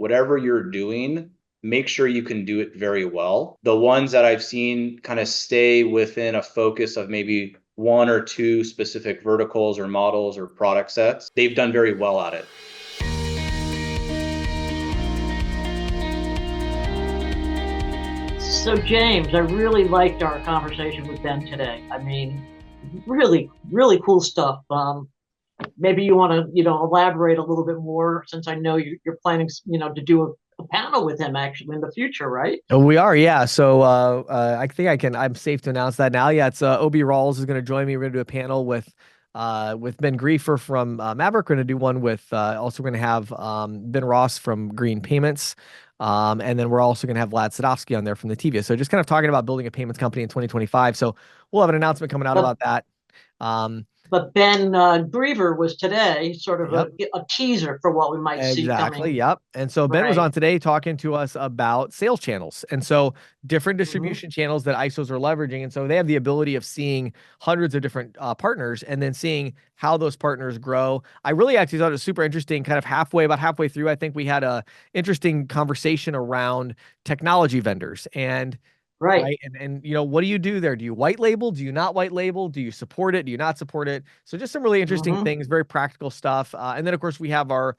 whatever you're doing, make sure you can do it very well. The ones that I've seen kind of stay within a focus of maybe one or two specific verticals or models or product sets, they've done very well at it. So, James, I really liked our conversation with Ben today. I mean, really, really cool stuff. Maybe you want to, elaborate a little bit more since I know you're planning, to do a panel with him actually in the future, right? Oh, we are, yeah. So I think I'm safe to announce that now. Yeah, it's OB Rawls is going to join me. We're going to do a panel with Ben Griefer from Maverick. We're going to do one with also we're going to have Ben Ross from Green Payments. And then we're also going to have Vlad Sadowski on there from the TVA. So just kind of talking about building a payments company in 2025. So we'll have an announcement coming out But about that. Um, but Ben Griever was today sort of yep. a teaser for what we might see Exactly. coming. Yep. And so Ben was Right. on today talking to us about sales channels. And so different Hmm. distribution channels that ISOs are leveraging. And so they have the ability of seeing hundreds of different partners and then seeing how those partners grow. I really actually thought it was super interesting, kind of about halfway through. I think we had a interesting conversation around technology vendors and Right. right. And what do you do there? Do you white label? Do you not white label? Do you support it? Do you not support it? So just some really interesting Hmm. things, very practical stuff. And then of course we have our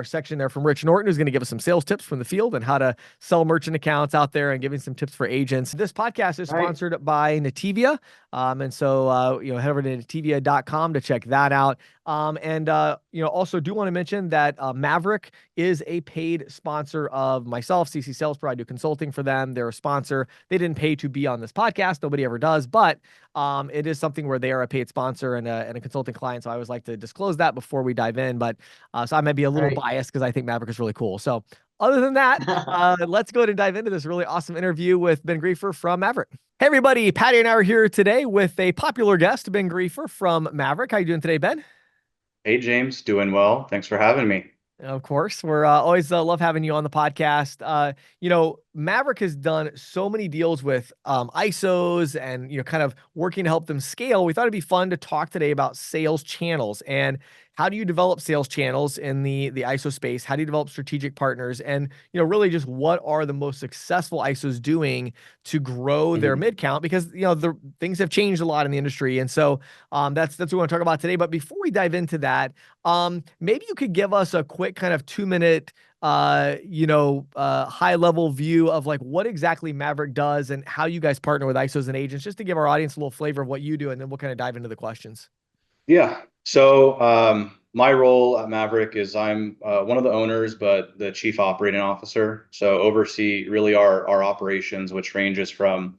section there from Rich Norton, who's going to give us some sales tips from the field and how to sell merchant accounts out there and giving some tips for agents. This podcast is Right. sponsored by Nativia. And so, head over to nativia.com to check that out. Also do want to mention that Maverick is a paid sponsor of myself, CC Sales Pro. I do consulting for them. They're a sponsor. They didn't pay to be on this podcast. Nobody ever does, but it is something where they are a paid sponsor and a consulting client. So I always like to disclose that before we dive in. But so I might be a little Right. biased because I think Maverick is really cool. So other than that, let's go ahead and dive into this really awesome interview with Ben Griefer from Maverick. Hey everybody, Patty and I are here today with a popular guest, Ben Griefer from Maverick. How you doing today, Ben? Hey, James, doing well. Thanks for having me. Of course, we're always love having you on the podcast. Maverick has done so many deals with ISOs and kind of working to help them scale. We thought it'd be fun to talk today about sales channels and how do you develop sales channels in the ISO space? How do you develop strategic partners? And really just what are the most successful ISOs doing to grow their Mhm. mid count? Because the things have changed a lot in the industry, and so that's what we want to talk about today. But before we dive into that, maybe you could give us a quick kind of 2 minute high level view of like what exactly Maverick does and how you guys partner with ISOs and agents, just to give our audience a little flavor of what you do, and then we'll kind of dive into the questions. Yeah. So my role at Maverick is I'm one of the owners, but the chief operating officer. So oversee really our operations, which ranges from,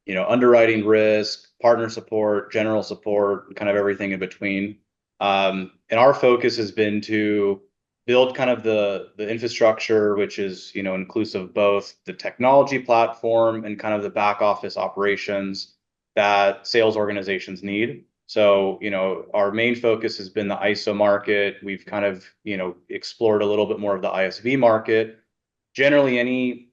underwriting risk, partner support, general support, kind of everything in between. And our focus has been to build kind of the infrastructure, which is, inclusive of both the technology platform and kind of the back office operations that sales organizations need. So, our main focus has been the ISO market. We've kind of, explored a little bit more of the ISV market. Generally, any,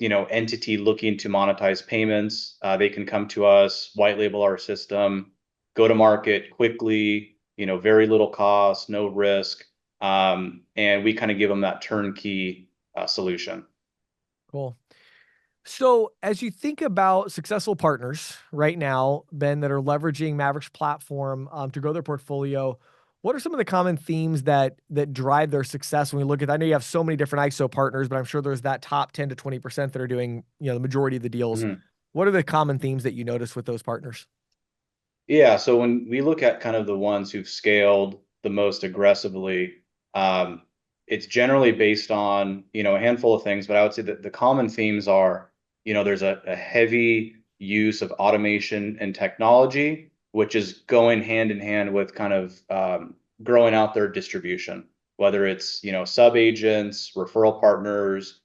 entity looking to monetize payments, they can come to us, white label our system, go to market quickly, very little cost, no risk. And we kind of give them that turnkey solution. Cool. So, as you think about successful partners right now, Ben, that are leveraging Maverick's platform to grow their portfolio, what are some of the common themes that drive their success when we look at? I know you have so many different ISO partners, but I'm sure there's that top 10 to 20% that are doing the majority of the deals. Mhm. What are the common themes that you notice with those partners? Yeah, so when we look at kind of the ones who've scaled the most aggressively, um, it's generally based on, a handful of things, but I would say that the common themes are, there's a heavy use of automation and technology, which is going hand in hand with kind of growing out their distribution, whether it's, sub agents, referral partners,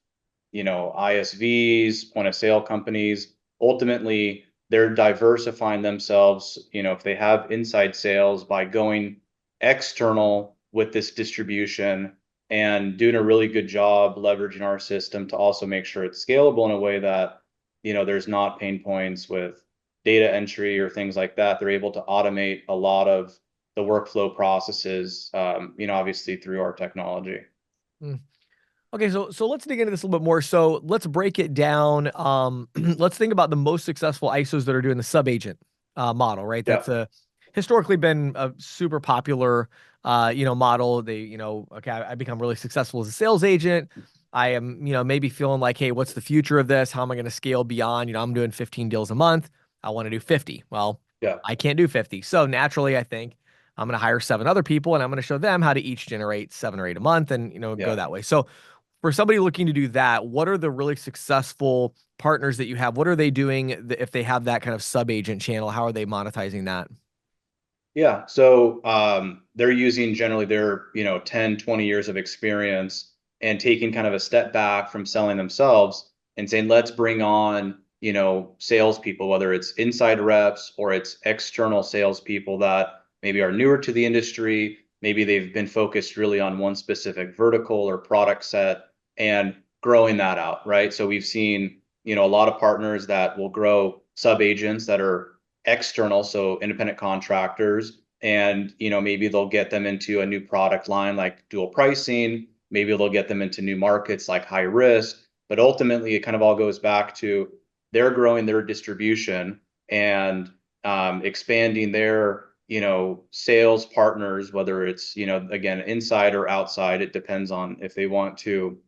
ISVs, point of sale companies. Ultimately, they're diversifying themselves, if they have inside sales by going external with this distribution and doing a really good job leveraging our system to also make sure it's scalable in a way that, there's not pain points with data entry or things like that. They're able to automate a lot of the workflow processes, obviously through our technology. Hmm. Okay, so let's dig into this a little bit more. So let's break it down. Let's think about the most successful ISOs that are doing the sub-agent model, right? Yeah, That's historically been a super popular model. They, okay, I become really successful as a sales agent. I am, maybe feeling like, hey, what's the future of this? How am I going to scale beyond? I'm doing 15 deals a month. I want to do 50. Well, yeah, I can't do 50. So naturally, I think I'm going to hire seven other people and I'm going to show them how to each generate 7 or 8 a month and, go yeah. that way. So for somebody looking to do that, what are the really successful partners that you have? What are they doing if they have that kind of sub agent channel? How are they monetizing that? Yeah. So they're using generally their, 10, 20 years of experience and taking kind of a step back from selling themselves and saying, let's bring on, salespeople, whether it's inside reps or it's external salespeople that maybe are newer to the industry. Maybe they've been focused really on one specific vertical or product set and growing that out, right? So we've seen, a lot of partners that will grow sub agents that are external, so independent contractors, and maybe they'll get them into a new product line like dual pricing. Maybe they'll get them into new markets like high risk. But ultimately, it kind of all goes back to they're growing their distribution and expanding their sales partners, whether it's again inside or outside. It depends on if they want to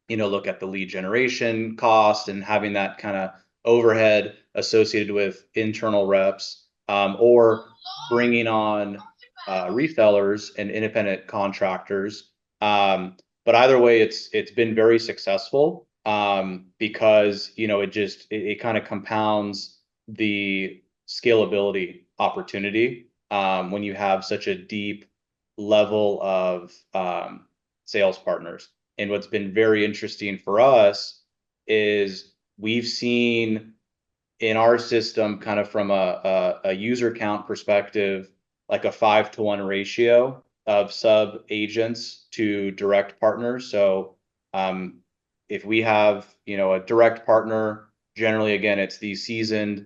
look at the lead generation cost and having that kind of overhead associated with internal reps, or bringing on resellers and independent contractors. But either way, it's been very successful because it kind of compounds the scalability opportunity when you have such a deep level of sales partners. And what's been very interesting for us is we've seen in our system, kind of from a user count perspective, like a 5-to-1 ratio of sub agents to direct partners. So if we have, a direct partner, generally, again, it's these seasoned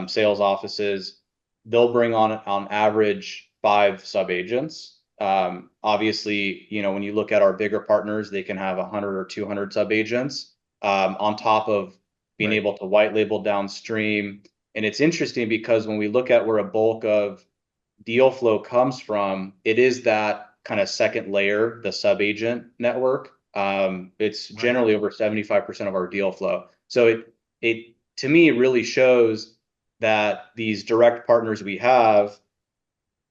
sales offices, they'll bring on average 5 sub agents. Obviously, when you look at our bigger partners, they can have 100 or 200 sub agents on top of being Right. able to white label downstream. And it's interesting because when we look at where a bulk of deal flow comes from, it is that kind of second layer, the sub agent network. It's Right. generally over 75% of our deal flow. So it to me really shows that these direct partners we have,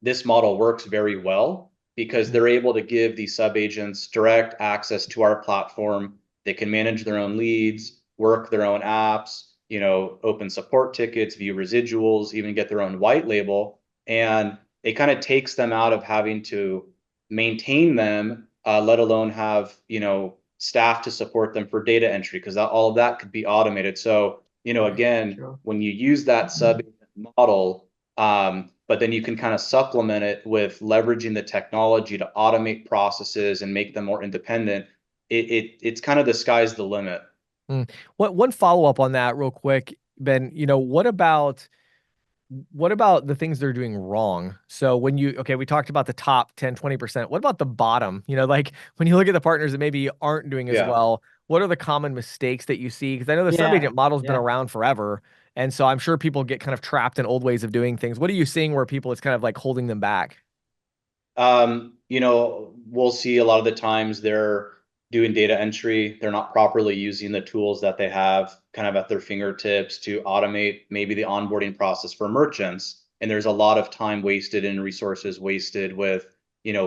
this model works very well because Mhm. they're able to give these sub agents direct access to our platform. They can manage their own leads, work their own apps, open support tickets, view residuals, even get their own white label. And it kind of takes them out of having to maintain them, let alone have, staff to support them for data entry, because all of that could be automated. So, Right. again, Sure. when you use that sub model, but then you can kind of supplement it with leveraging the technology to automate processes and make them more independent. It's kind of the sky's the limit. Mm. What one follow up on that real quick, Ben, what about the things they're doing wrong? So when okay, we talked about the top 10, 20%. What about the bottom? Like when you look at the partners that maybe aren't doing as Yeah. well, what are the common mistakes that you see? Because I know the Yeah. sub-agent model's been Yeah. around forever. And so I'm sure people get kind of trapped in old ways of doing things. What are you seeing where people it's kind of like holding them back? We'll see a lot of the times they're doing data entry. They're not properly using the tools that they have kind of at their fingertips to automate maybe the onboarding process for merchants. And there's a lot of time wasted and resources wasted with,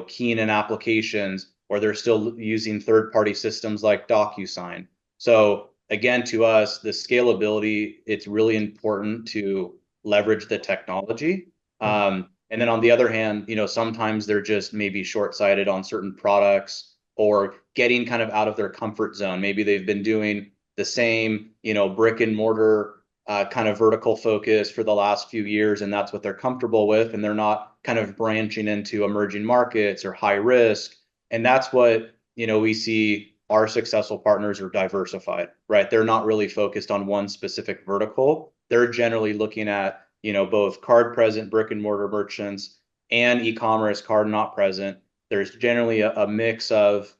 keying in applications, or they're still using third-party systems like DocuSign. So again, to us, the scalability, it's really important to leverage the technology. Mhm. And then on the other hand, sometimes they're just maybe short-sighted on certain products or getting kind of out of their comfort zone. Maybe they've been doing the same, brick and mortar kind of vertical focus for the last few years, and that's what they're comfortable with. And they're not kind of branching into emerging markets or high risk. And that's what, we see our successful partners are diversified, right? They're not really focused on one specific vertical. They're generally looking at both card present brick and mortar merchants and e-commerce card not present. There's generally a mix of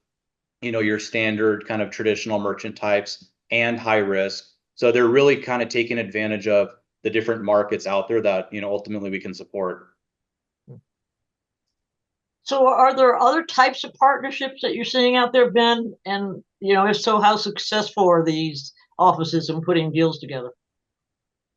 your standard kind of traditional merchant types and high risk. So they're really kind of taking advantage of the different markets out there that, ultimately we can support. So are there other types of partnerships that you're seeing out there, Ben? And, if so, how successful are these offices in putting deals together?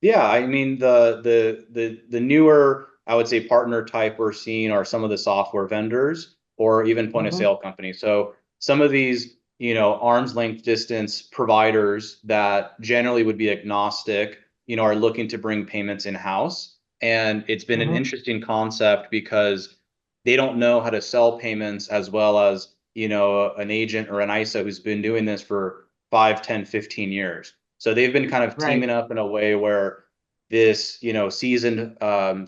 Yeah, I mean the newer, I would say, partner type we're seeing are some of the software vendors or even point of Mm-hmm. sale companies. So some of these, arm's length distance providers that generally would be agnostic, are looking to bring payments in-house. And it's been an Mm-hmm. interesting concept because they don't know how to sell payments as well as, an agent or an ISO who's been doing this for 5, 10, 15 years. So they've been kind of Right. teaming up in a way where this, seasoned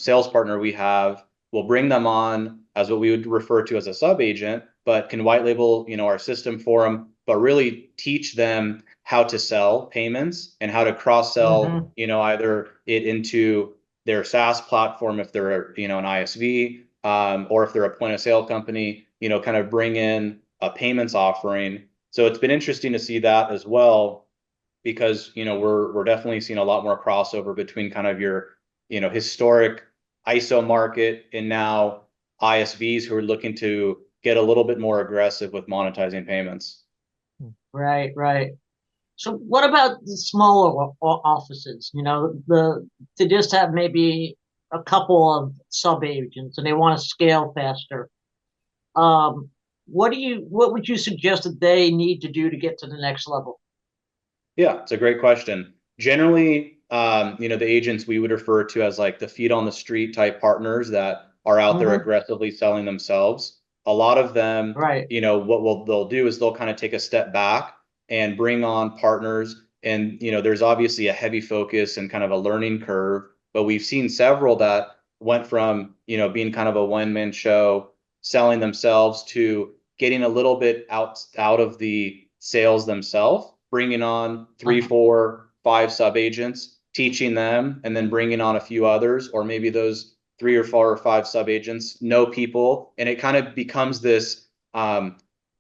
sales partner we have will bring them on as what we would refer to as a sub agent, but can white label, our system for them, but really teach them how to sell payments and how to cross sell, Mm-hmm. either it into their SaaS platform if they're, an ISV, or if they're a point of sale company, kind of bring in a payments offering. So it's been interesting to see that as well because we're definitely seeing a lot more crossover between kind of your historic ISO market and now ISVs who are looking to get a little bit more aggressive with monetizing payments. Right. Right. So what about the smaller offices? They just have maybe a couple of sub agents and they want to scale faster. Um, what would you suggest that they need to do to get to the next level? Yeah, it's a great question. Generally, the agents we would refer to as like the feet on the street type partners that are out there Mm-hmm. aggressively selling themselves. A lot of them, Right. they'll do is they'll kind of take a step back and bring on partners. And there's obviously a heavy focus and kind of a learning curve, but we've seen several that went from being kind of a one-man show, selling themselves to getting a little bit out of the sales themselves, bringing on 3, Uh-huh. 4, 5 sub agents, teaching them, and then bringing on a few others, or maybe those 3 or 4 or 5 sub agents know people, and it kind of becomes this,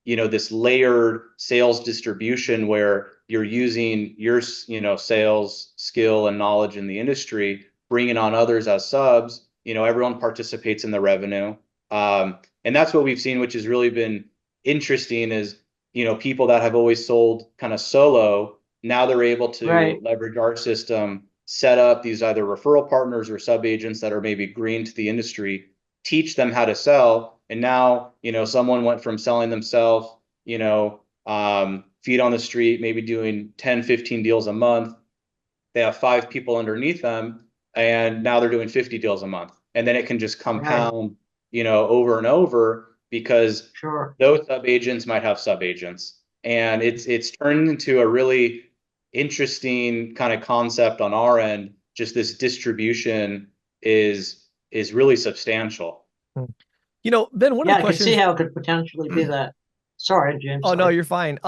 this layered sales distribution where you're using your, sales skill and knowledge in the industry, bringing on others as subs. Everyone participates in the revenue, and that's what we've seen, which has really been interesting. Is people that have always sold kind of solo, now they're able to Right. leverage our system, set up these either referral partners or sub agents that are maybe green to the industry, teach them how to sell. And now, someone went from selling themselves, feet on the street, maybe doing 10, 15 deals a month. They have 5 people underneath them, and now they're doing 50 deals a month. And then it can just Right. compound, over and over because Sure. those sub agents might have sub agents. And it's turned into a really interesting kind of concept on our end. Just this distribution is really substantial. Ben, one of Yeah, the I can see questions. how it could potentially be that. Sorry, James. Oh no, Sorry. you're fine.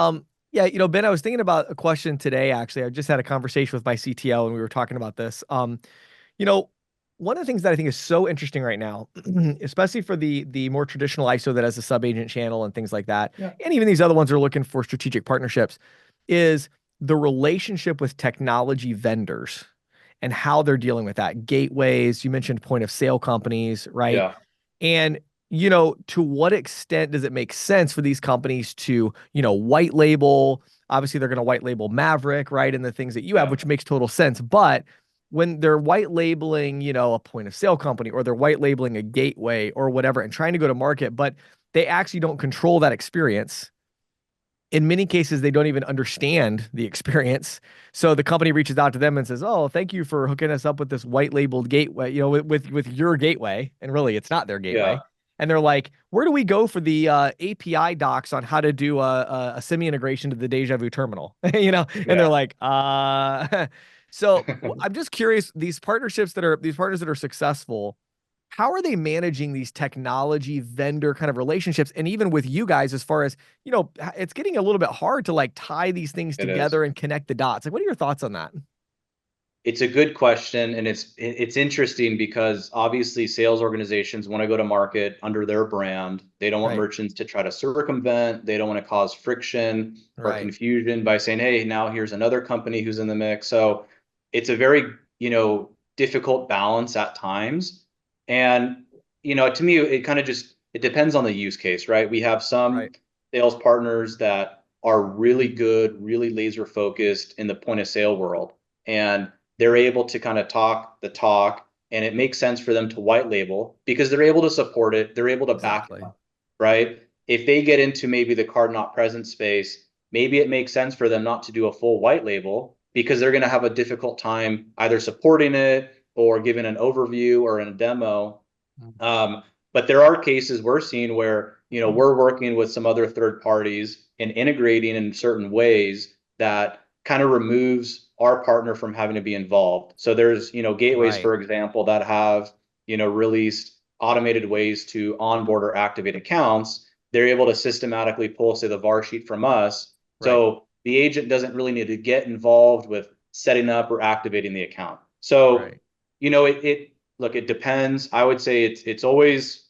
Yeah, Ben, I was thinking about a question today. Actually, I just had a conversation with my CTO, and we were talking about this. You know, one of the things that I think is so interesting right now, especially for the more traditional ISO that has a sub agent channel and things like that, Yeah. and even these other ones that are looking for strategic partnerships, is the relationship with technology vendors and how they're dealing with that. Gateways, you mentioned point of sale companies, right? Yeah. And, to what extent does it make sense for these companies to, white label? Obviously, they're going to white label Maverick, right? And the things that you have, Yeah. which makes total sense. But when they're white labeling, a point of sale company or they're white labeling a gateway or whatever and trying to go to market, but they actually don't control that experience. In many cases, they don't even understand the experience. So the company reaches out to them and says, "Oh, thank you for hooking us up with this white labeled gateway, with your gateway." And really, it's not their gateway. Yeah. And they're like, "Where do we go for the API docs on how to do a semi integration to the Deja Vu terminal?" And they're Yeah. like, So I'm just curious. These partners that are successful, how are they managing these technology vendor kind of relationships? And even with you guys, as far as, it's getting a little bit hard to like tie these things It is. together and connect the dots. Like, what are your thoughts on that? it's a good question, and it's interesting because obviously sales organizations want to go to market under their brand. They don't want Right. merchants to try to circumvent. They don't want to cause friction or Right. confusion by saying, "Hey, now here's another company who's in the mix." So it's a very, difficult balance at times. And, to me, it kind of just it depends on the use case, right? We have some Right. sales partners that are really good, really laser focused in the point of sale world. And they're able to kind of talk the talk, and it makes sense for them to white label because they're able to support it. They're able to back it Exactly. up, right? If they get into maybe the card not present space, maybe it makes sense for them not to do a full white label because they're going to have a difficult time either supporting it or giving an overview or in a demo. Mm. But there are cases we're seeing where, we're working with some other third parties and integrating in certain ways that kind of removes our partner from having to be involved. So there's, gateways, Right. for example, that have, released automated ways to onboard or activate accounts. They're able to systematically pull, say, the VAR sheet from us. Right. So the agent doesn't really need to get involved with setting up or activating the account. So, Right. it look, it depends. I would say it's always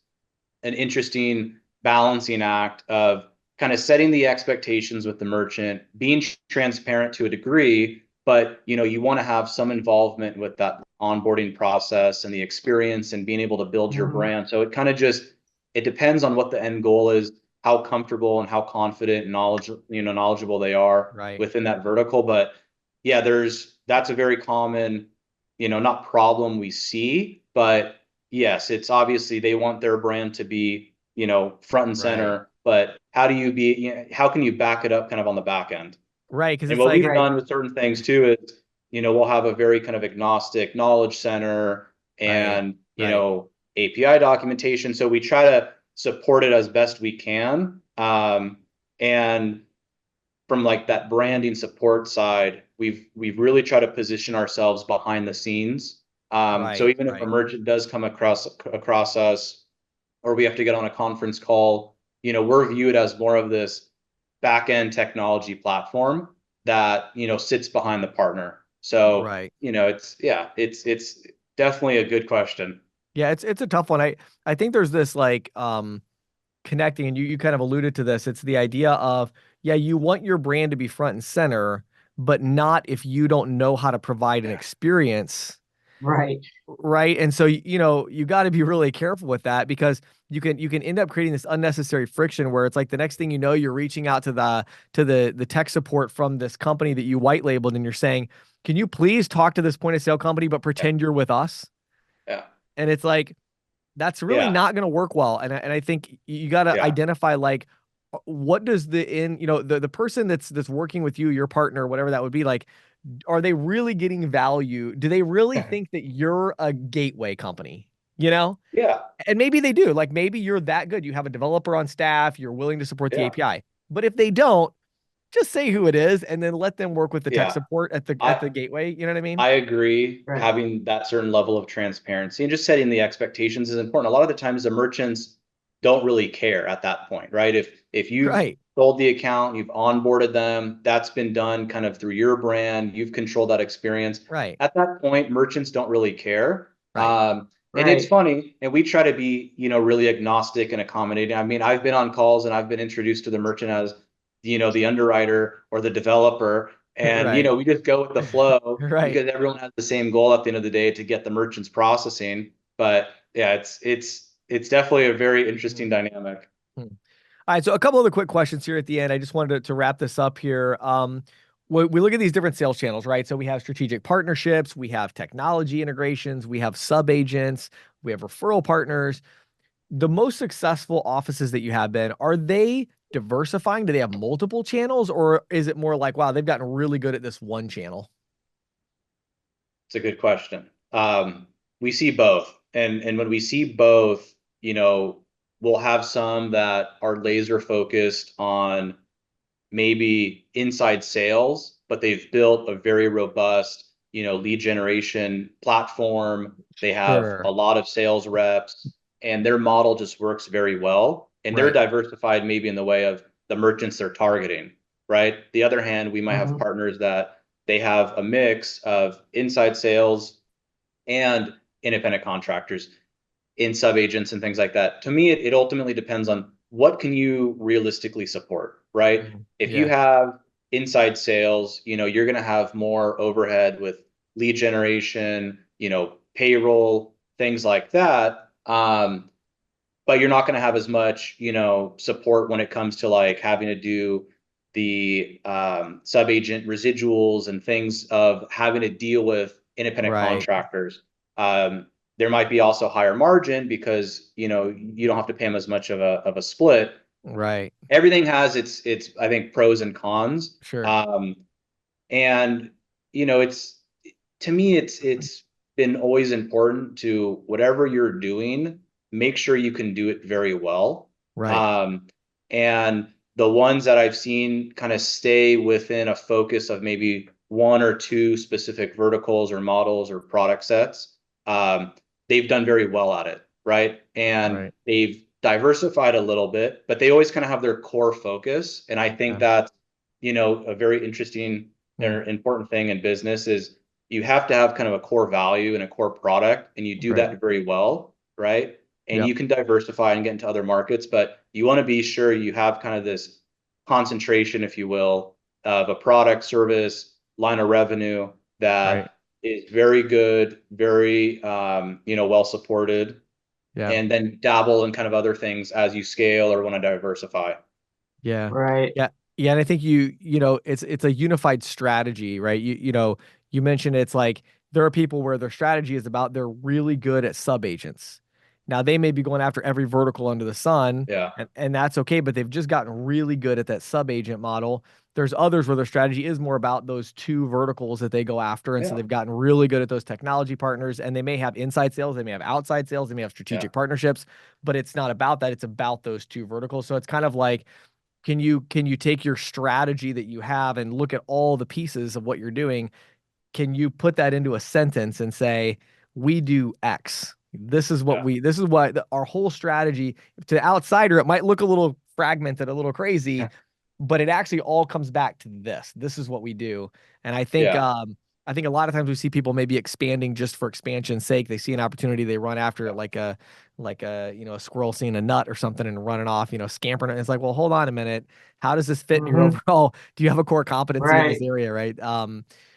an interesting balancing act of kind of setting the expectations with the merchant, being transparent to a degree, but you want to have some involvement with that onboarding process and the experience and being able to build your Mhm. brand. So it kind of just it depends on what the end goal is, how comfortable and how confident and knowledgeable they are Right. within that vertical. But yeah, that's a very common, not problem we see, but yes, it's obviously they want their brand to be, front and Right. center, but how can you back it up kind of on the back end? Right. Because And it's what like we've it. Right. done with certain things too is, we'll have a very kind of agnostic knowledge center Right. and, Right. API documentation. So we try to support it as best we can. And from like that branding support side, we've really tried to position ourselves behind the scenes. So Right. even if a Right. merchant does come across us, or we have to get on a conference call, we're viewed as more of this back end technology platform that sits behind the partner. So Right. it's definitely a good question. Yeah. It's a tough one. I think there's this like connecting, and you kind of alluded to this. It's the idea of, yeah, you want your brand to be front and center, but not if you don't know how to provide an Yeah, experience. Right. Right. And so, you got to be really careful with that, because you can end up creating this unnecessary friction where it's like the next thing you know, you're reaching out to the tech support from this company that you white labeled, and you're saying, can you please talk to this point of sale company, but pretend you're with us? yeah, And it's like, that's really yeah, not going to work well. And I think you got to yeah, identify, like, what does the person that's working with you, your partner, whatever that would be, like, are they really getting value? Do they really yeah, think that you're a gateway company? You know? yeah, And maybe they do. Like, maybe you're that good. You have a developer on staff, you're willing to support the yeah, API. But if they don't, just say who it is and then let them work with the tech yeah. support at the I gateway. You know what I mean? I agree. Right. Having that certain level of transparency and just setting the expectations is important. A lot of the times the merchants don't really care at that point, right? If you've Right. sold the account, you've onboarded them, that's been done kind of through your brand, you've controlled that experience. Right. At that point, merchants don't really care. Right. And it's Right. funny, and we try to be, really agnostic and accommodating. I mean, I've been on calls and I've been introduced to the merchant as, the underwriter or the developer, and Right. we just go with the flow Right. because everyone has the same goal at the end of the day to get the merchants processing. But yeah, it's definitely a very interesting Hmm. dynamic. Hmm. All right, so a couple other quick questions here at the end. I just wanted to wrap this up here. We look at these different sales channels, right? So we have strategic partnerships, we have technology integrations, we have sub agents, we have referral partners. The most successful offices that you have been, are they diversifying? Do they have multiple channels, or is it more like, wow, they've gotten really good at this one channel? It's a good question. We see both, and when we see both, we'll have some that are laser focused on maybe inside sales, but they've built a very robust, lead generation platform. They have a Sure. lot of sales reps, and their model just works very well. And they're Right. diversified maybe in the way of the merchants they're targeting, right? The other hand, we might have Mhm. partners that they have a mix of inside sales and independent contractors in sub-agents and things like that. To me, it ultimately depends on what can you realistically support, right? If you Yeah. have inside sales, you're going to have more overhead with lead generation, payroll, things like that. But you're not going to have as much, support when it comes to like having to do the sub-agent residuals and things of having to deal with independent Right. contractors. There might be also higher margin because you don't have to pay them as much of a split. Right. Everything has its I think pros and cons. Sure. And it's to me it's been always important to whatever you're doing, make sure you can do it very well. Right. And the ones that I've seen kind of stay within a focus of maybe one or two specific verticals or models or product sets, they've done very well at it, right? And Right. they've diversified a little bit, but they always kind of have their core focus. And I think Yeah. that's, a very interesting Mm. or important thing in business is you have to have kind of a core value and a core product, and you do Right. that very well, right? And Yep. you can diversify and get into other markets, but you want to be sure you have kind of this concentration, if you will, of a product, service, line of revenue Right. that is very good, very well supported, Yeah. and then dabble in kind of other things as you scale or want to diversify. Yeah. Right. Yeah. Yeah. And I think it's a unified strategy, right? You mentioned it's like there are people where their strategy is about they're really good at sub agents. Now they may be going after every vertical under the sun, Yeah, and that's okay, but they've just gotten really good at that sub agent model. There's others where their strategy is more about those two verticals that they go after. And so yeah, they've gotten really good at those technology partners, and they may have inside sales, they may have outside sales, they may have yeah, strategic partnerships, but it's not about that. It's about those two verticals. So it's kind of like, can you take your strategy that you have and look at all the pieces of what you're doing? Can you put that into a sentence and say, we do X? yeah, This is what our whole strategy to the outsider, it might look a little fragmented, a little crazy, but it actually all comes back to this. This is what we do. And yeah, I think a lot of times we see people maybe expanding just for expansion's sake. They see an opportunity, they run after it like a squirrel seeing a nut or something and running off, scampering. It's like, well, hold on a minute. How does this fit in your Hmm. overall? Do you have a core competency in this Right. area, right?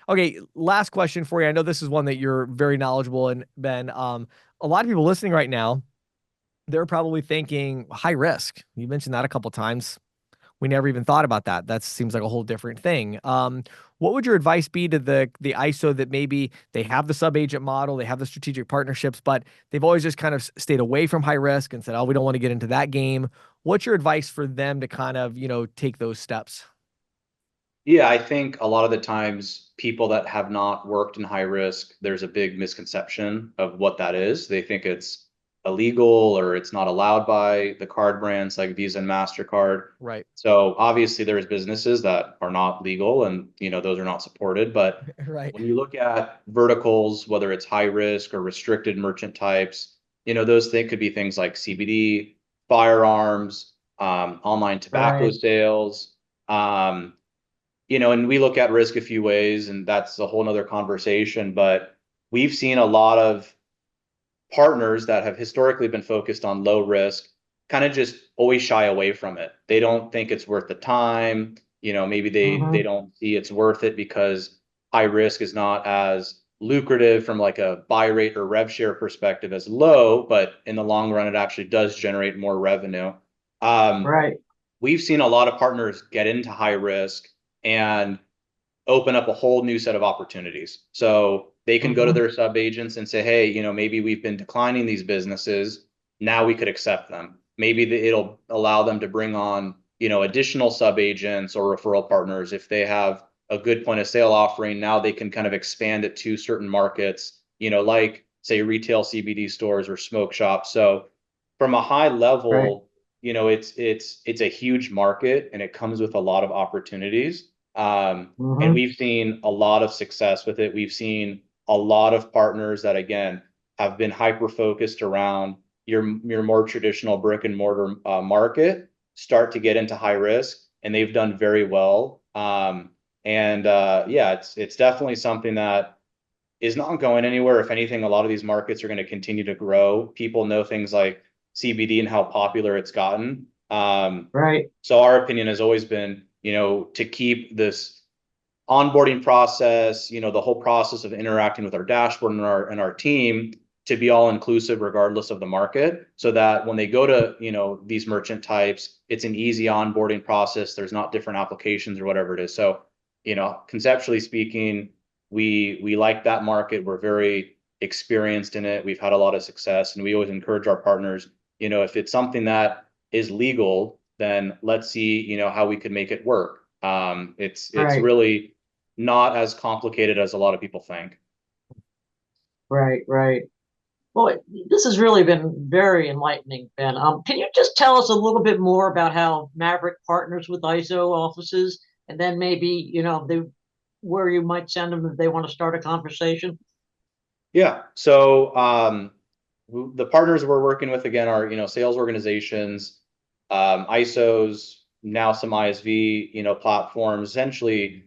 Okay, last question for you. I know this is one that you're very knowledgeable in, Ben. A lot of people listening right now, they're probably thinking high risk. You mentioned that a couple times. We never even thought about that. That seems like a whole different thing. What would your advice be to the ISO that maybe they have the sub agent model, they have the strategic partnerships, but they've always just kind of stayed away from high risk and said, "Oh, we don't want to get into that game." What's your advice for them to kind of take those steps? yeah. I think a lot of the times people that have not worked in high risk, there's a big misconception of what that is. They think it's illegal or it's not allowed by the card brands like Visa and MasterCard. Right. So obviously there's businesses that are not legal and those are not supported. But Right. when you look at verticals, whether it's high risk or restricted merchant types, those things could be things like CBD, firearms, online tobacco Right. sales. And we look at risk a few ways, and that's a whole nother conversation. But we've seen a lot of partners that have historically been focused on low risk kind of just always shy away from it. They don't think it's worth the time. Maybe they Hmm. don't see it's worth it because high risk is not as lucrative from like a buy rate or rev share perspective as low, but in the long run, it actually does generate more revenue. Um, Right. we've seen a lot of partners get into high risk and open up a whole new set of opportunities. So they can go to Hmm. their sub agents and say, hey, maybe we've been declining these businesses. Now we could accept them. Maybe it'll allow them to bring on, additional sub agents or referral partners. If they have a good point of sale offering, now they can kind of expand it to certain markets, like say retail CBD stores or smoke shops. So from a high Right. level, it's a huge market and it comes with a lot of opportunities. And Hmm. we've seen a lot of success with it. We've seen a lot of partners that, again, have been hyper focused around your more traditional brick and mortar market start to get into high risk, and they've done very well. And yeah, it's definitely something that is not going anywhere. If anything, a lot of these markets are going to continue to grow. People know things like CBD and how popular it's gotten. Right. So our opinion has always been, to keep this onboarding process, the whole process of interacting with our dashboard and our team to be all inclusive regardless of the market, so that when they go to, these merchant types, it's an easy onboarding process. There's not different applications or whatever it is. So, conceptually speaking, we like that market. We're very experienced in it. We've had a lot of success, and we always encourage our partners, if it's something that is legal, then let's see, how we could make it work. It's Right. really not as complicated as a lot of people think. Right. Right. Well, this has really been very enlightening, Ben. Can you just tell us a little bit more about how Maverick partners with ISO offices, and then maybe, where you might send them if they want to start a conversation? Yeah. So the partners we're working with again are, sales organizations, ISOs, now some ISV, platforms, essentially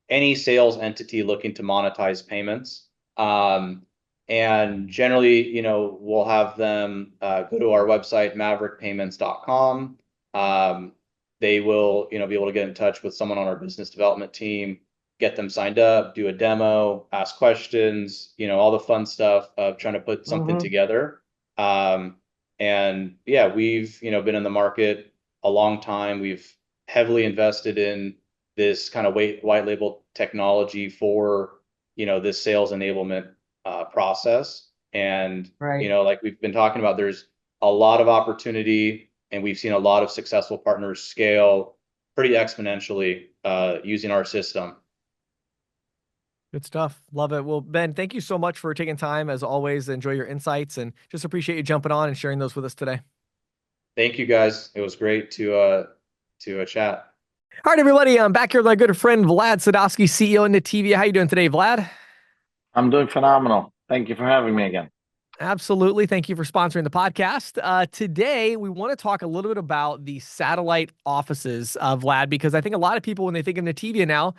any sales entity looking to monetize payments. And generally, we'll have them go to our website, maverickpayments.com. They will, be able to get in touch with someone on our business development team, get them signed up, do a demo, ask questions, all the fun stuff of trying to put something Mm-hmm. together. Um, and yeah, we've, been in the market a long time. We've heavily invested in this kind of white label technology for, this sales enablement process. And, Right. like we've been talking about, there's a lot of opportunity, and we've seen a lot of successful partners scale pretty exponentially using our system. Good stuff. Love it. Well, Ben, thank you so much for taking time. As always, enjoy your insights and just appreciate you jumping on and sharing those with us today. Thank you guys. It was great to chat. All right, everybody. I'm back here with my good friend Vlad Sadowski, CEO of Nativia. How you doing today, Vlad? I'm doing phenomenal. Thank you for having me again. Absolutely. Thank you for sponsoring the podcast. Today, we want to talk a little bit about the satellite offices, Vlad, because I think a lot of people, when they think of Nativia now,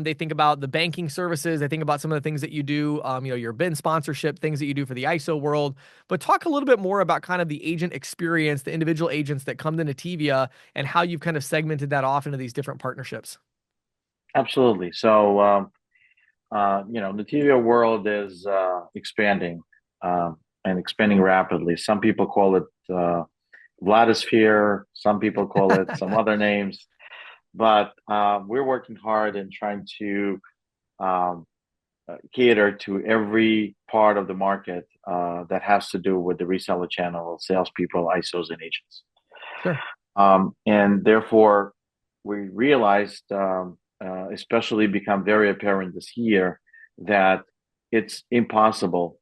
they think about the banking services. They think about some of the things that you do, your BIN sponsorship, things that you do for the ISO world. But talk a little bit more about kind of the agent experience, the individual agents that come to Nativia, and how you've kind of segmented that off into these different partnerships. Absolutely. So, the TV world is expanding and expanding rapidly. Some people call it Vladosphere. Some people call it some other names. But we're working hard and trying to um, cater to every part of the market that has to do with the reseller channel, salespeople, ISOs, and agents. Sure. And therefore, we realized, especially become very apparent this year, that it's impossible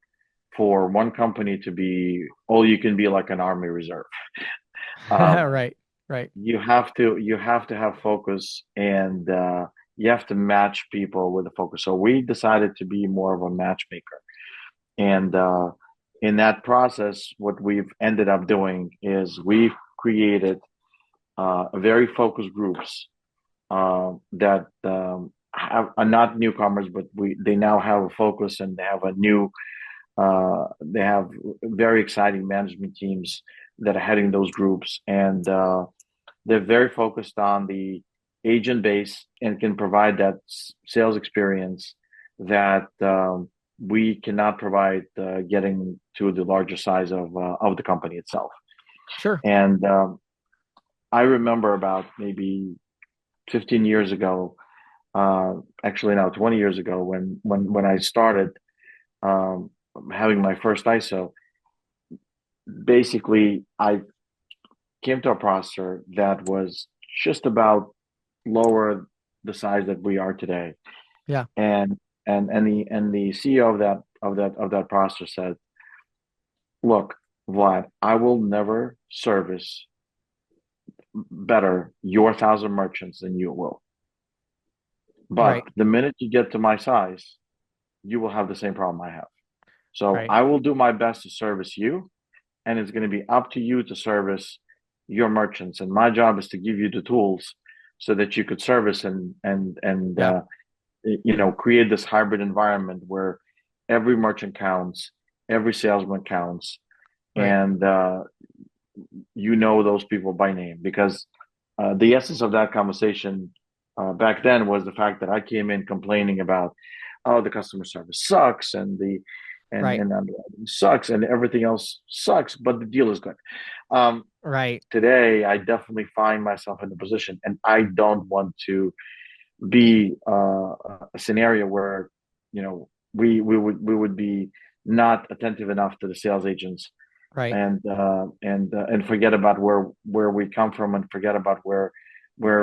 for one company to be all you can be like an army reserve. Um, Right. Right. you have to have focus, and you have to match people with the focus. So we decided to be more of a matchmaker, and in that process, what we've ended up doing is we've created very focused groups that are not newcomers, but they now have a focus, and they have they have very exciting management teams that are heading those groups, and they're very focused on the agent base and can provide that sales experience that we cannot provide getting to the larger size of the company itself. Sure. And I remember about maybe 15 years ago, actually now 20 years ago, when I started um, having my first ISO. Basically, I came to a processor that was just about lower the size that we are today, Yeah. and the CEO of that processor said, "Look, Vlad, I will never service better your 1,000 merchants than you will. But Right. the minute you get to my size, you will have the same problem I have. So Right. I will do my best to service you, and it's going to be up to you to service your merchants. And my job is to give you the tools so that you could service Yeah. create this hybrid environment where every merchant counts, every salesman counts, Right. and those people by name. Because the essence of that conversation back then was the fact that I came in complaining about, oh, the customer service sucks, and the Right. and underwriting sucks, and everything else sucks, but the deal is good. Um, Right. Today, I definitely find myself in the position, and I don't want to be a scenario where we would be not attentive enough to the sales agents, Right. and forget about where we come from, and forget about where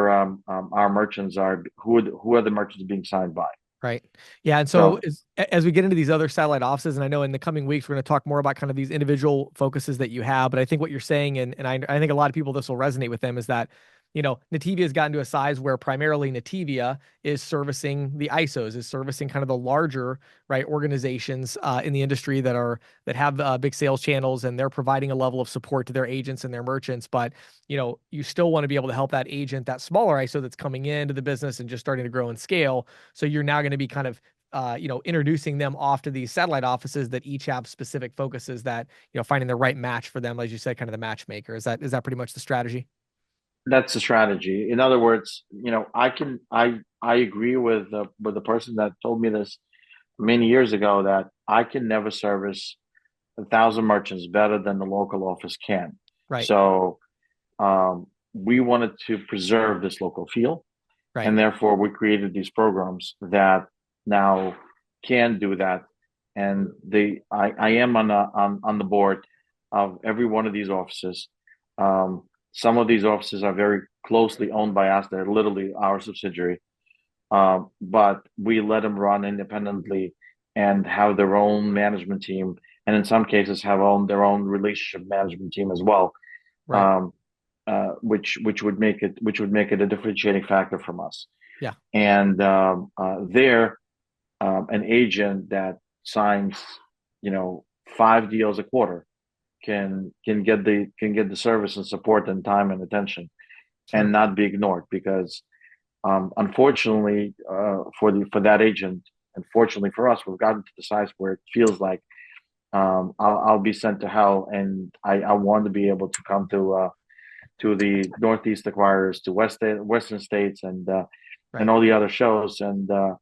our merchants are, who are the merchants being signed by. Right. Yeah. And so So as we get into these other satellite offices, and I know in the coming weeks, we're going to talk more about kind of these individual focuses that you have. But I think what you're saying, and I think a lot of people, this will resonate with them, is that, Nativia has gotten to a size where primarily Nativia is servicing the ISOs, is servicing kind of the larger, right, organizations in the industry that have big sales channels, and they're providing a level of support to their agents and their merchants. But, you still want to be able to help that agent, that smaller ISO that's coming into the business and just starting to grow and scale. So you're now going to be kind of, introducing them off to these satellite offices that each have specific focuses that, finding the right match for them, as you said, kind of the matchmaker. Is that pretty much the strategy? that's the strategy. In other words, I agree with the person that told me this many years ago, that I can never service 1,000 merchants better than the local office can. Right. So we wanted to preserve this local feel, Right. and therefore we created these programs that now can do that. And I am on the board of every one of these offices. Some of these offices are very closely owned by us; they're literally our subsidiary. But we let them run independently and have their own management team, and in some cases have their own relationship management team as well. Right. Um, which would make it a differentiating factor from us. Yeah. And there, an agent that signs, 5 deals a quarter can get the service and support and time and attention, and Sure. not be ignored. Because unfortunately, for that agent, unfortunately for us, we've gotten to the size where it feels like I'll be sent to hell, and I want to be able to come to the Northeast acquirers, to Western states, and Right. all the other shows, and uh,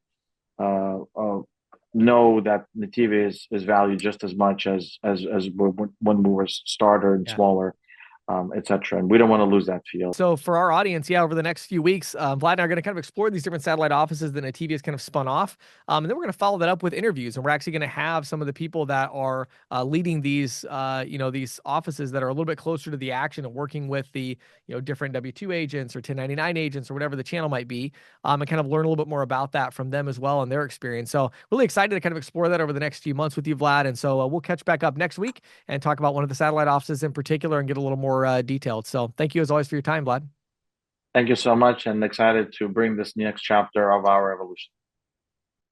uh, know that Nativa is valued just as much as when we were starter and Yeah. smaller, etc. And we don't want to lose that feel. So for our audience, yeah, over the next few weeks, Vlad and I are going to kind of explore these different satellite offices that Nativia has kind of spun off. And then we're going to follow that up with interviews. And we're actually going to have some of the people that are leading these, these offices that are a little bit closer to the action and working with the, different W-2 agents or 1099 agents or whatever the channel might be, and kind of learn a little bit more about that from them as well and their experience. So really excited to kind of explore that over the next few months with you, Vlad. And so we'll catch back up next week and talk about one of the satellite offices in particular and get a little more detailed. So thank you as always for your time, Vlad. Thank you so much, and excited to bring this next chapter of our evolution.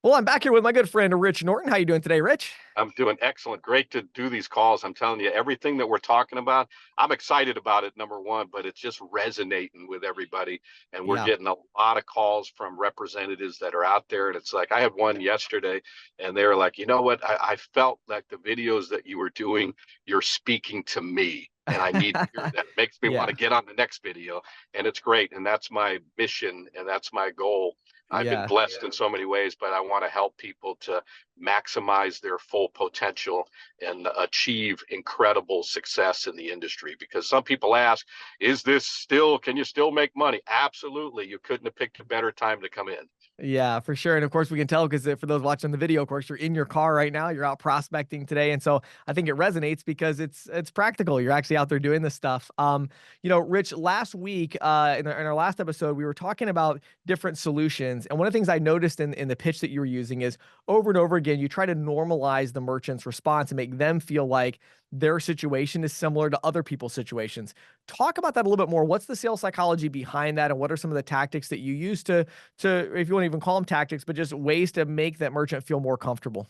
Well, I'm back here with my good friend Rich Norton. How you doing today, Rich? I'm doing excellent. Great to do these calls. I'm telling you, everything that we're talking about, I'm excited about it, number one, but it's just resonating with everybody. And we're Yeah. getting a lot of calls from representatives that are out there. And it's like, I had one yesterday, and they were like, you know what? I felt like the videos that you were doing, you're speaking to me. And I need to hear that. It makes me want Yeah. to get on the next video. And it's great. And that's my mission, and that's my goal. I've been Yeah. blessed in so many ways, but I want to help people to maximize their full potential and achieve incredible success in the industry. Because some people ask, can you still make money? Absolutely. You couldn't have picked a better time to come in. Yeah, for sure. And of course, we can tell because for those watching the video, of course, you're in your car right now. You're out prospecting today, and so I think it resonates because it's practical. You're actually out there doing this stuff. Rich, last week in our last episode, we were talking about different solutions, and one of the things I noticed in the pitch that you were using is over and over again, you try to normalize the merchant's response and make them feel like their situation is similar to other people's situations. Talk about that a little bit more. What's the sales psychology behind that, and what are some of the tactics that you use to if you want to even call them tactics, but just ways to make that merchant feel more comfortable?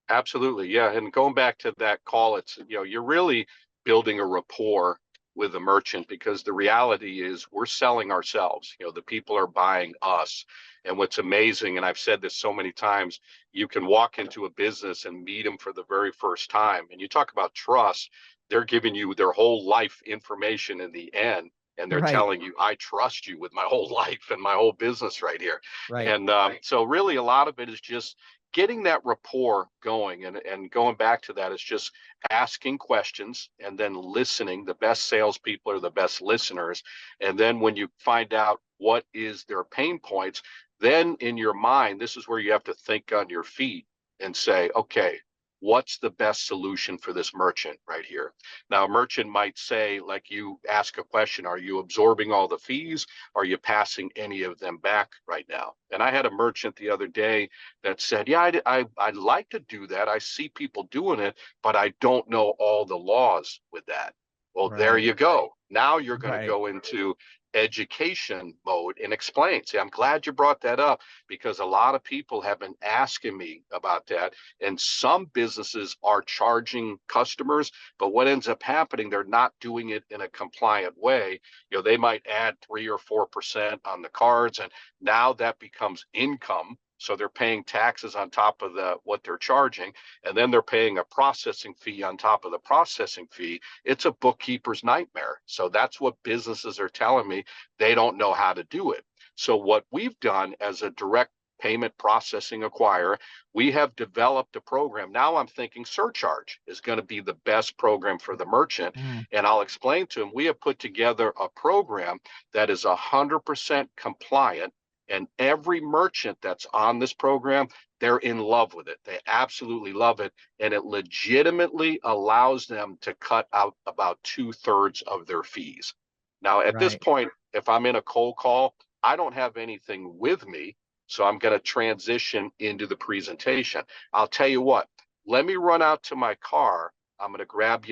Absolutely. Yeah. And going back to that call, it's, you're really building a rapport with a merchant, because the reality is we're selling ourselves. The people are buying us. And what's amazing, and I've said this so many times, you can walk into a business and meet them for the very first time. And you talk about trust, they're giving you their whole life information in the end. And they're Right. telling you, I trust you with my whole life and my whole business right here. Right. And so really a lot of it is just getting that rapport going, and going back to that is just asking questions and then listening. The best salespeople are the best listeners. And then when you find out what is their pain points, then in your mind, this is where you have to think on your feet and say, okay, what's the best solution for this merchant right here? Now, a merchant might say, like you ask a question, are you absorbing all the fees? Are you passing any of them back right now? And I had a merchant the other day that said, yeah, I'd like to do that. I see people doing it, but I don't know all the laws with that. Well, there Right. you go. Now you're going to Right. go into education mode and explain. See, I'm glad you brought that up, because a lot of people have been asking me about that. And some businesses are charging customers, but what ends up happening, they're not doing it in a compliant way. They might add 3 or 4% on the cards, and now that becomes income. So they're paying taxes on top of what they're charging, and then they're paying a processing fee on top of the processing fee. It's a bookkeeper's nightmare. So that's what businesses are telling me. They don't know how to do it. So what we've done as a direct payment processing acquirer, we have developed a program. Now I'm thinking surcharge is going to be the best program for the merchant. Mm. And I'll explain to them, we have put together a program that is 100% compliant. And every merchant that's on this program, they're in love with it. They absolutely love it. And it legitimately allows them to cut out about 2/3 of their fees. Now, at this Right. point, if I'm in a cold call, I don't have anything with me. So I'm going to transition into the presentation. I'll tell you what, let me run out to my car. I'm going to grab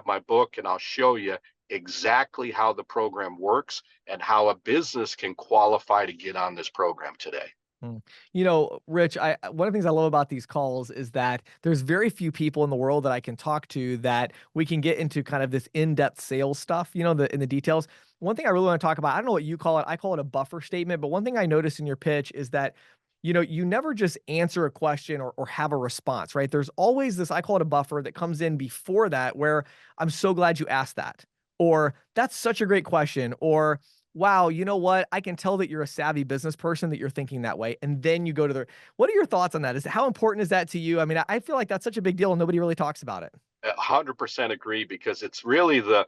my book, and I'll show you exactly how the program works and how a business can qualify to get on this program today. Mm. Rich, one of the things I love about these calls is that there's very few people in the world that I can talk to that we can get into kind of this in-depth sales stuff, in the details. One thing I really want to talk about, I don't know what you call it. I call it a buffer statement, but one thing I noticed in your pitch is that you never just answer a question or have a response, right? There's always this, I call it a buffer that comes in before that, where I'm so glad you asked that, or that's such a great question, or wow, you know what? I can tell that you're a savvy business person, that you're thinking that way. And then you go to what are your thoughts on that? How important is that to you? I mean, I feel like that's such a big deal and nobody really talks about it. 100% agree, because it's really the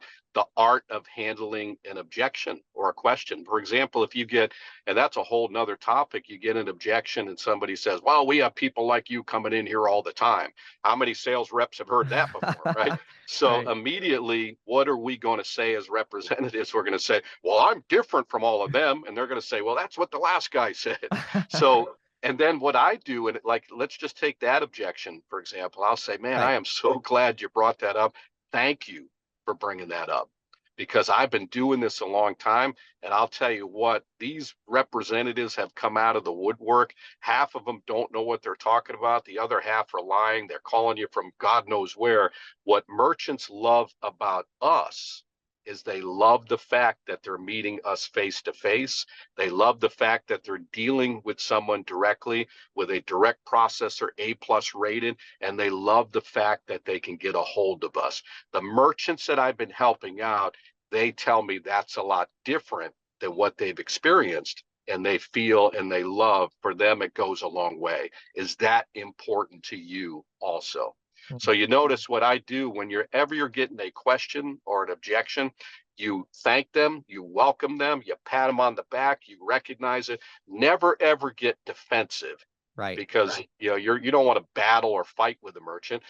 art of handling an objection or a question. For example, if you get, and that's a whole nother topic, you get an objection and somebody says, well, we have people like you coming in here all the time. How many sales reps have heard that before, right? So Right. immediately, what are we going to say as representatives? We're going to say, well, I'm different from all of them. And they're going to say, well, that's what the last guy said. So and then what I do, and like, let's just take that objection, for example. I'll say, man, I Right. am so glad you brought that up. Thank you for bringing that up, because I've been doing this a long time. And I'll tell you what, these representatives have come out of the woodwork. Half of them don't know what they're talking about. The other half are lying. They're calling you from God knows where. What merchants love about us is they love the fact that they're meeting us face to face. They love the fact that they're dealing with someone directly, with a direct processor, A+ rated, and they love the fact that they can get a hold of us. The merchants that I've been helping out, they tell me that's a lot different than what they've experienced, and they feel and they love. For them, it goes a long way. Is that important to you also? So you notice what I do when you're getting a question or an objection, you thank them, you welcome them, you pat them on the back, you recognize it. Never ever get defensive, Right. because you don't want to battle or fight with the merchant.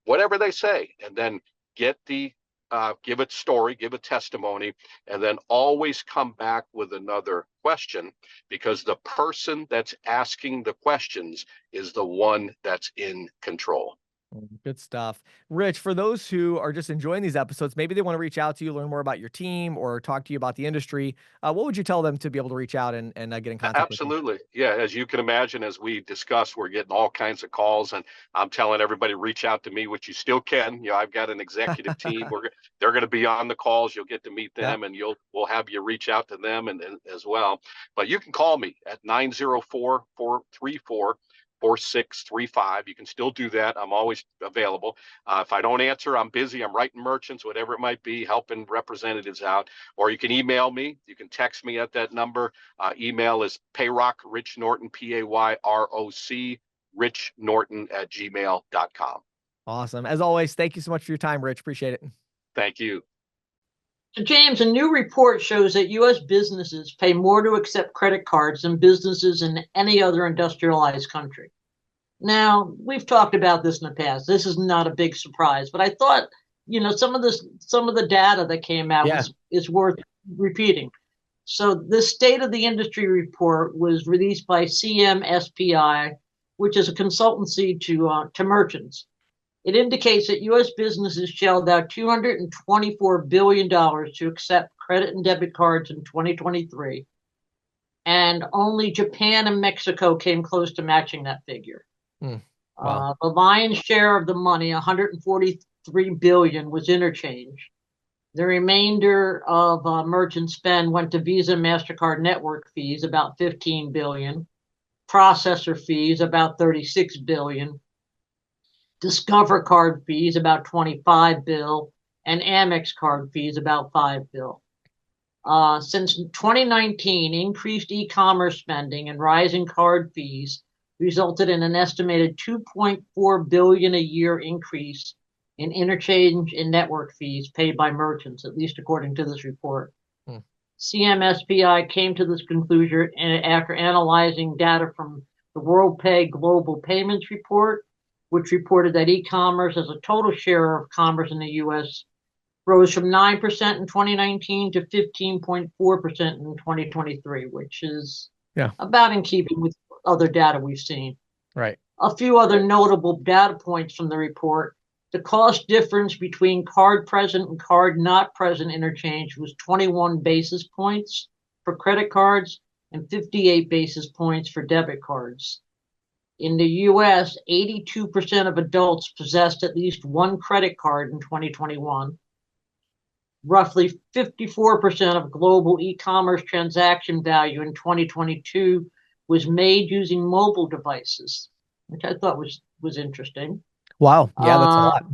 Whatever they say, and then get give it story, give a testimony, and then always come back with another question, because the person that's asking the questions is the one that's in control. Good stuff. Rich, for those who are just enjoying these episodes, maybe they want to reach out to you, learn more about your team, or talk to you about the industry. What would you tell them to be able to reach out and get in contact with you? Absolutely. Yeah. As you can imagine, as we discussed, we're getting all kinds of calls, and I'm telling everybody, reach out to me, which you still can. I've got an executive team. They're going to be on the calls. You'll get to meet Yep. them, and we'll have you reach out to them and as well. But you can call me at 904-434-4635. You can still do that. I'm always available. If I don't answer, I'm busy. I'm writing merchants, whatever it might be, helping representatives out. Or you can email me. You can text me at that number. Email is payrock, Rich Norton, PAYROC, Rich Norton at gmail.com. Awesome. As always, thank you so much for your time, Rich. Appreciate it. Thank you. So James, a new report shows that U.S. businesses pay more to accept credit cards than businesses in any other industrialized country. Now, we've talked about this in the past. This is not a big surprise, but I thought, some of the data that came out is worth repeating. So this State of the Industry report was released by CMSPI, which is a consultancy to merchants. It indicates that U.S. businesses shelled out $224 billion to accept credit and debit cards in 2023, and only Japan and Mexico came close to matching that figure. Wow. The lion's share of the money, $143 billion, was interchange. The remainder of merchant spend went to Visa, MasterCard network fees, about $15 billion, processor fees, about $36 billion, Discover card fees, about $25 billion, and Amex card fees, about $5 billion. Since 2019, increased e-commerce spending and rising card fees resulted in an estimated $2.4 billion a year increase in interchange and network fees paid by merchants, at least according to this report. CMSPI came to this conclusion after analyzing data from the WorldPay Global Payments Report, which reported that e-commerce as a total share of commerce in the U.S. rose from 9% in 2019 to 15.4% in 2023, which is about in keeping with other data we've seen. Right. A few other notable data points from the report. The cost difference between card present and card not present interchange was 21 basis points for credit cards and 58 basis points for debit cards. In the U.S., 82% of adults possessed at least one credit card in 2021. Roughly 54% of global e-commerce transaction value in 2022 was made using mobile devices, which I thought was interesting. Wow. Yeah, that's a lot.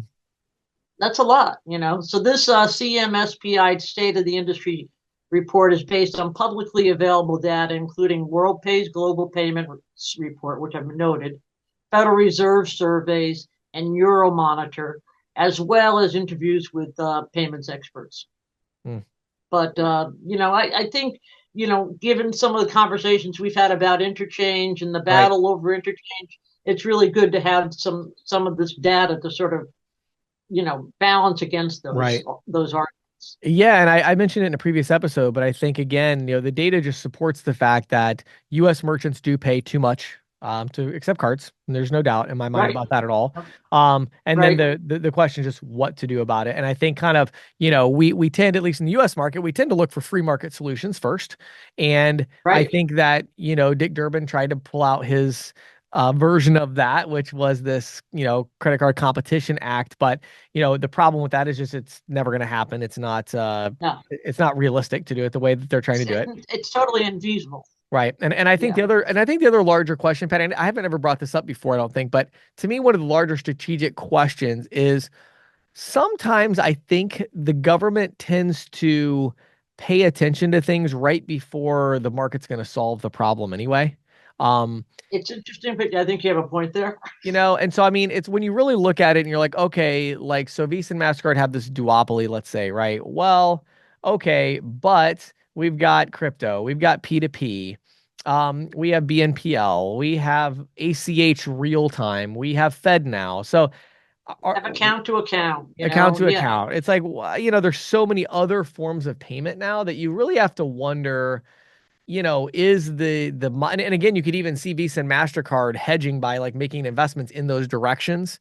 That's a lot, So this CMSPI State of the Industry report is based on publicly available data, including WorldPay's Global Payment Report, which I've noted, Federal Reserve surveys, and Euromonitor, as well as interviews with payments experts. But, I think, given some of the conversations we've had about interchange and the battle over interchange, it's really good to have some of this data to sort of, balance against those arguments. Yeah, and I mentioned it in a previous episode, but I think again, the data just supports the fact that U.S. merchants do pay too much to accept cards. And there's no doubt in my mind about that at all. And then the question is just what to do about it. And I think kind of, we tend, at least in the U.S. market, we tend to look for free market solutions first. And I think that, Dick Durbin tried to pull out his version of that, which was this, Credit Card Competition Act. But, the problem with that is just it's never going to happen. It's not it's not realistic to do it the way that they're trying to do it. It's totally infeasible. Right. And I think the other larger question, Pat, and I haven't ever brought this up before, I don't think, but to me, one of the larger strategic questions is sometimes I think the government tends to pay attention to things right before the market's going to solve the problem anyway. It's interesting, but I think you have a point there. And so, I mean, it's when you really look at it and you're like, okay, so Visa and MasterCard have this duopoly, let's say, right? Well, okay, but we've got crypto, we've got P2P, we have BNPL, we have ACH real time, we have FedNow. So have account to account. Account. It's like, there's so many other forms of payment now that you really have to wonder, is and again, you could even see Visa and MasterCard hedging by like making investments in those directions.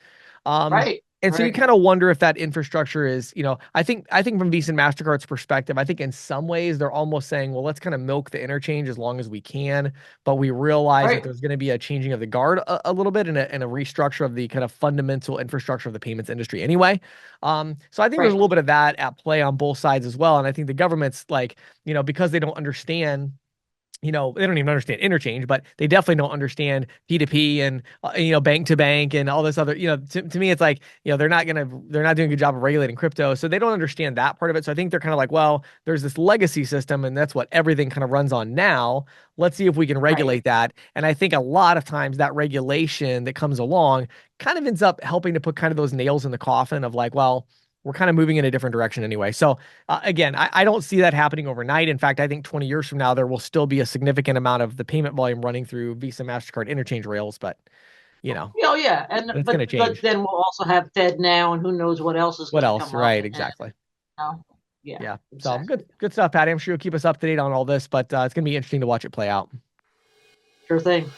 Right. And so you Right. kind of wonder if that infrastructure is, I think from Visa and MasterCard's perspective, I think in some ways they're almost saying, well, let's kind of milk the interchange as long as we can. But we realize that Right. there's going to be a changing of the guard a little bit, and a restructure of the kind of fundamental infrastructure of the payments industry anyway. So I think there's a Right. little bit of that at play on both sides as well. And I think the government's like, because they don't understand, they don't even understand interchange, but they definitely don't understand P2P and, bank to bank and all this other, to me, it's like, they're not doing a good job of regulating crypto. So they don't understand that part of it. So I think they're kind of like, well, there's this legacy system and that's what everything kind of runs on now. Let's see if we can regulate that. And I think a lot of times that regulation that comes along kind of ends up helping to put kind of those nails in the coffin of like, well, we're kind of moving in a different direction anyway. So again, I don't see that happening overnight. In fact, I think 20 years from now, there will still be a significant amount of the payment volume running through Visa, MasterCard interchange rails, but Oh yeah, and it's going to but change. then we'll also have Fed now, and who knows what else is What going to else? come up. Right, And, exactly. yeah, Yeah. So exactly. good stuff, Patty. I'm sure you'll keep us up to date on all this, but it's going to be interesting to watch it play out. Sure thing.